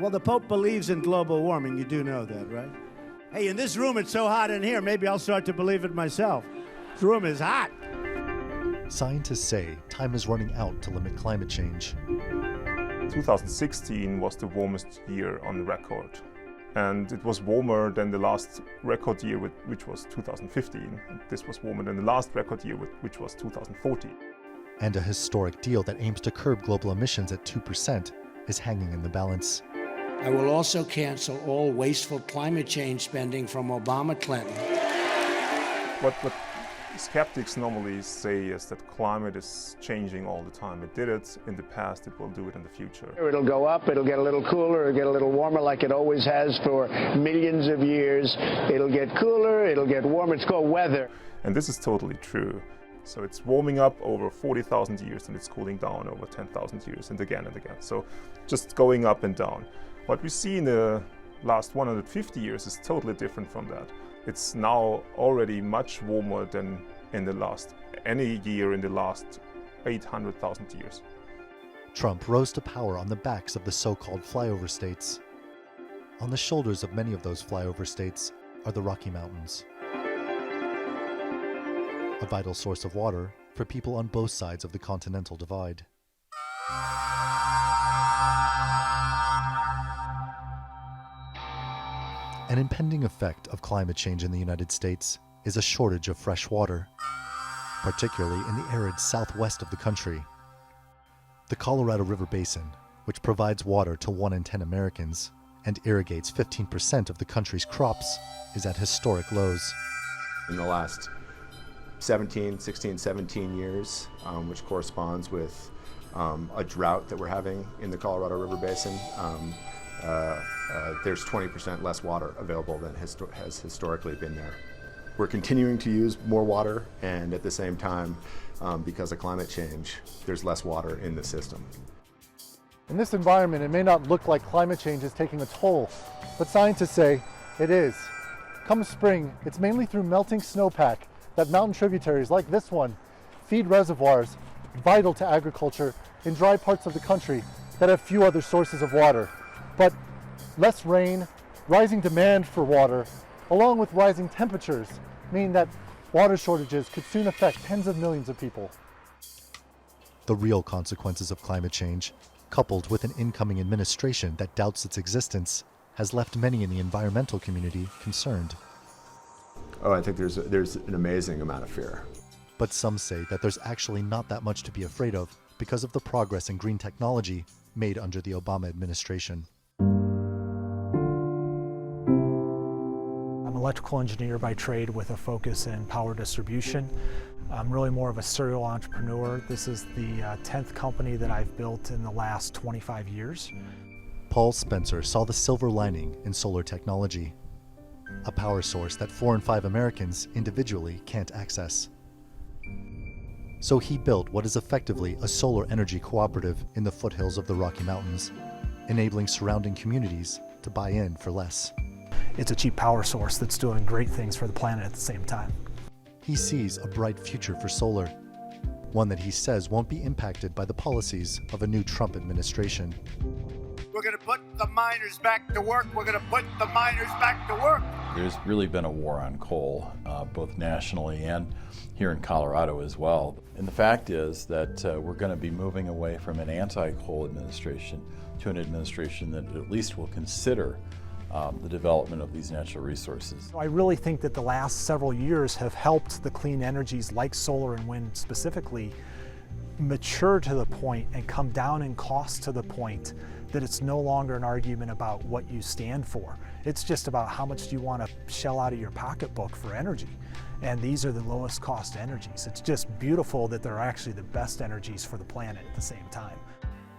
Well, the Pope believes in global warming. You do know that, right? Hey, in this room, it's so hot in here, maybe I'll start to believe it myself. This room is hot. Scientists say time is running out to limit climate change. 2016 was the warmest year on record. And it was warmer than the last record year, which was 2015. This was warmer than the last record year, which was 2014. And a historic deal that aims to curb global emissions at 2% is hanging in the balance. I will also cancel all wasteful climate change spending from Obama-Clinton. What skeptics normally say is that climate is changing all the time. It did it in the past, it will do it in the future. It'll go up, it'll get a little cooler, it'll get a little warmer like it always has for millions of years. It'll get cooler, it'll get warmer. It's called weather. And this is totally true. So it's warming up over 40,000 years and it's cooling down over 10,000 years and again and again. So just going up and down. What we see in the last 150 years is totally different from that. It's now already much warmer than in any year in the last 800,000 years. Trump rose to power on the backs of the so-called flyover states. On the shoulders of many of those flyover states are the Rocky Mountains, a vital source of water for people on both sides of the Continental Divide. An impending effect of climate change in the United States is a shortage of fresh water, particularly in the arid southwest of the country. The Colorado River Basin, which provides water to 1 in 10 Americans and irrigates 15% of the country's crops, is at historic lows. In the last 17 years, which corresponds with a drought that we're having in the Colorado River Basin, there's 20% less water available than has historically been there. We're continuing to use more water, and at the same time, because of climate change, there's less water in the system. In this environment, it may not look like climate change is taking a toll, but scientists say it is. Come spring, it's mainly through melting snowpack that mountain tributaries like this one feed reservoirs vital to agriculture in dry parts of the country that have few other sources of water. But less rain, rising demand for water, along with rising temperatures, mean that water shortages could soon affect tens of millions of people. The real consequences of climate change, coupled with an incoming administration that doubts its existence, has left many in the environmental community concerned. Oh, I think there's an amazing amount of fear. But some say that there's actually not that much to be afraid of because of the progress in green technology made under the Obama administration. I'm an electrical engineer by trade with a focus in power distribution. I'm really more of a serial entrepreneur. This is the 10th company that I've built in the last 25 years. Paul Spencer saw the silver lining in solar technology, a power source that 4 in 5 Americans individually can't access. So he built what is effectively a solar energy cooperative in the foothills of the Rocky Mountains, enabling surrounding communities to buy in for less. It's a cheap power source that's doing great things for the planet at the same time. He sees a bright future for solar, one that he says won't be impacted by the policies of a new Trump administration. We're going to put the miners back to work. We're going to put the miners back to work. There's really been a war on coal, both nationally and here in Colorado as well. And the fact is that we're going to be moving away from an anti-coal administration to an administration that at least will consider the development of these natural resources. I really think that the last several years have helped the clean energies like solar and wind specifically mature to the point and come down in cost to the point that it's no longer an argument about what you stand for. It's just about how much do you want to shell out of your pocketbook for energy. And these are the lowest cost energies. It's just beautiful that they're actually the best energies for the planet at the same time.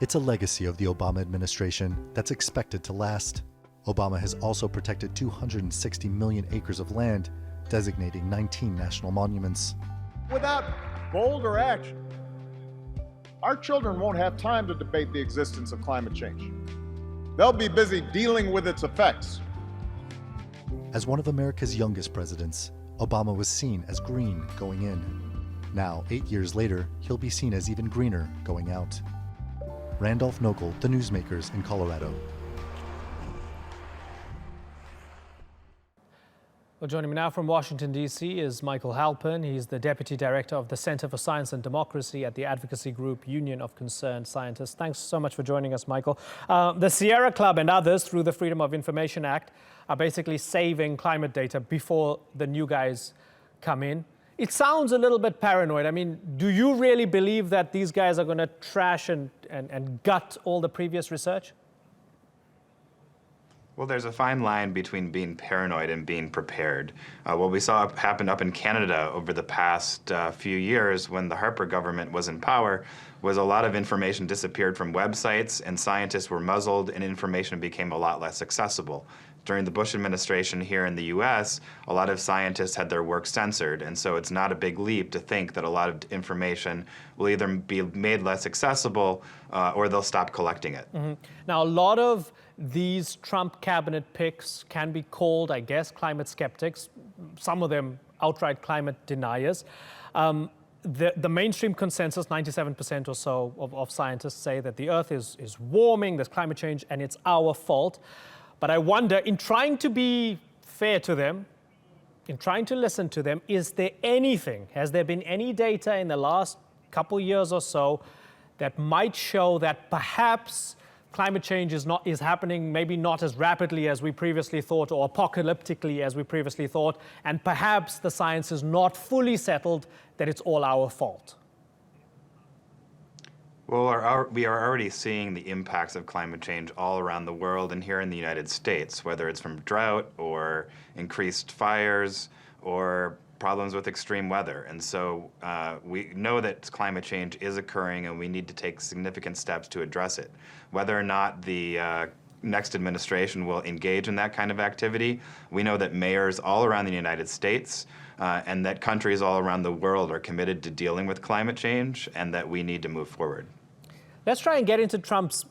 It's a legacy of the Obama administration that's expected to last. Obama has also protected 260 million acres of land, designating 19 national monuments. Without bolder action, our children won't have time to debate the existence of climate change. They'll be busy dealing with its effects. As one of America's youngest presidents, Obama was seen as green going in. Now, 8 years later, he'll be seen as even greener going out. Randolph Nogel, The Newsmakers in Colorado. Well, joining me now from Washington, D.C. is Michael Halpern. He's the Deputy Director of the Center for Science and Democracy at the advocacy group Union of Concerned Scientists. Thanks so much for joining us, Michael. The Sierra Club and others, through the Freedom of Information Act, are basically saving climate data before the new guys come in. It sounds a little bit paranoid. I mean, do you really believe that these guys are going to trash and gut all the previous research? Well, there's a fine line between being paranoid and being prepared. What we saw happen up in Canada over the past few years when the Harper government was in power was a lot of information disappeared from websites and scientists were muzzled and information became a lot less accessible. During the Bush administration here in the US, a lot of scientists had their work censored, and so it's not a big leap to think that a lot of information will either be made less accessible or they'll stop collecting it. Mm-hmm. Now, a lot of these Trump cabinet picks can be called, I guess, climate skeptics, some of them outright climate deniers. The mainstream consensus, 97% or so of scientists say that the Earth is warming, there's climate change, and it's our fault. But I wonder, in trying to be fair to them, in trying to listen to them, has there been any data in the last couple years or so that might show that perhaps climate change is happening maybe not as rapidly as we previously thought or apocalyptically as we previously thought, and perhaps the science is not fully settled that it's all our fault? Well, we are already seeing the impacts of climate change all around the world and here in the United States, whether it's from drought or increased fires or problems with extreme weather. And so we know that climate change is occurring and we need to take significant steps to address it. Whether or not the next administration will engage in that kind of activity, we know that mayors all around the United States and that countries all around the world are committed to dealing with climate change and that we need to move forward. Let's try and get into Trump's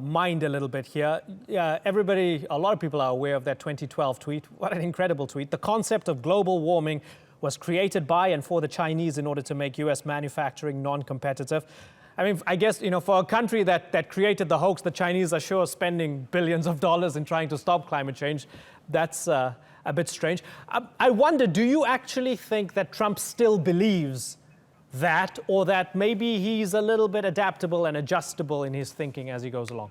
mind a little bit here. A lot of people are aware of that 2012 tweet. What an incredible tweet. The concept of global warming was created by and for the Chinese in order to make U.S. manufacturing non-competitive. I mean, I guess, for a country that created the hoax, the Chinese are sure spending billions of dollars in trying to stop climate change. That's a bit strange. I wonder, do you actually think that Trump still believes that, or that maybe he's a little bit adaptable and adjustable in his thinking as he goes along?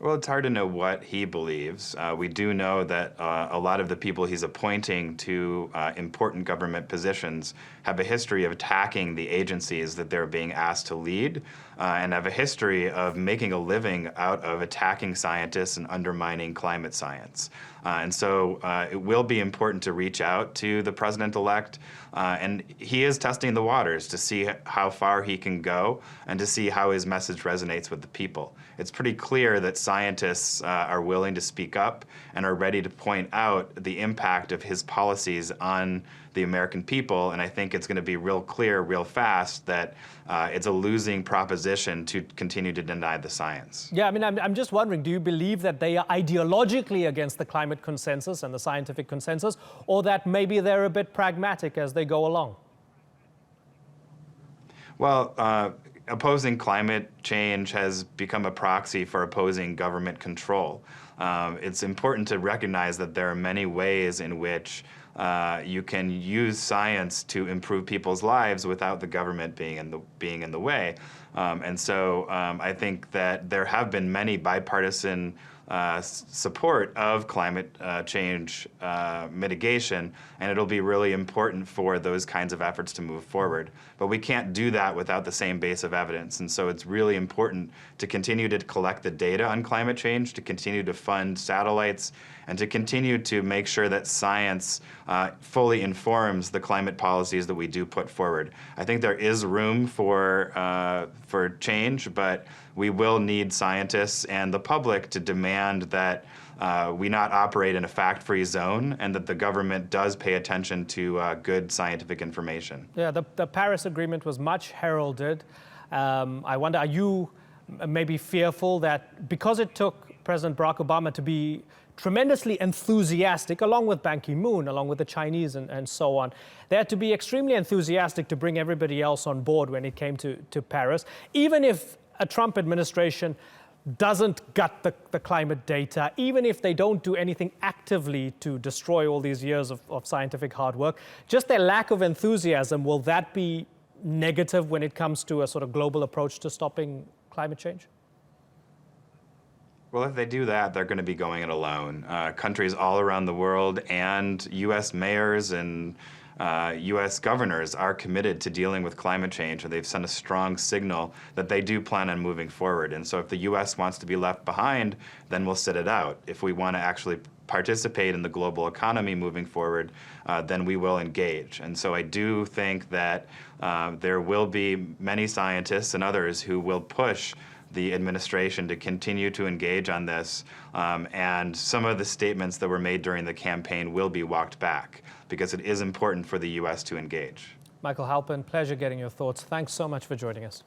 Well, it's hard to know what he believes. We do know that a lot of the people he's appointing to important government positions have a history of attacking the agencies that they're being asked to lead and have a history of making a living out of attacking scientists and undermining climate science. And so it will be important to reach out to the president-elect, and he is testing the waters to see how far he can go and to see how his message resonates with the people. It's pretty clear that scientists are willing to speak up and are ready to point out the impact of his policies on the American people, and I think it's going to be real clear, real fast, that it's a losing proposition to continue to deny the science. Yeah, I mean, I'm just wondering, do you believe that they are ideologically against the climate consensus and the scientific consensus, or that maybe they're a bit pragmatic as they go along? Well, opposing climate change has become a proxy for opposing government control. It's important to recognize that there are many ways in which you can use science to improve people's lives without the government being in the way. And so I think that there have been many bipartisan support of climate change mitigation, and it'll be really important for those kinds of efforts to move forward. But we can't do that without the same base of evidence, and so it's really important to continue to collect the data on climate change, to continue to fund satellites, and to continue to make sure that science fully informs the climate policies that we do put forward. I think there is room for change, but we will need scientists and the public to demand that we not operate in a fact-free zone and that the government does pay attention to good scientific information. Yeah, the Paris Agreement was much heralded. I wonder, are you maybe fearful that because it took President Barack Obama to be tremendously enthusiastic, along with Ban Ki-moon, along with the Chinese and so on, they had to be extremely enthusiastic to bring everybody else on board when it came to Paris, even if a Trump administration doesn't gut the climate data, even if they don't do anything actively to destroy all these years of scientific hard work, just their lack of enthusiasm, will that be negative when it comes to a sort of global approach to stopping climate change? Well, if they do that, they're going to be going it alone. Countries all around the world and U.S. mayors and U.S. governors are committed to dealing with climate change, and they've sent a strong signal that they do plan on moving forward. And so if the U.S. wants to be left behind, then we'll sit it out. If we want to actually participate in the global economy moving forward, then we will engage. And so I do think that there will be many scientists and others who will push the administration to continue to engage on this, and some of the statements that were made during the campaign will be walked back because it is important for the U.S. to engage. Michael Halpin, pleasure getting your thoughts. Thanks so much for joining us.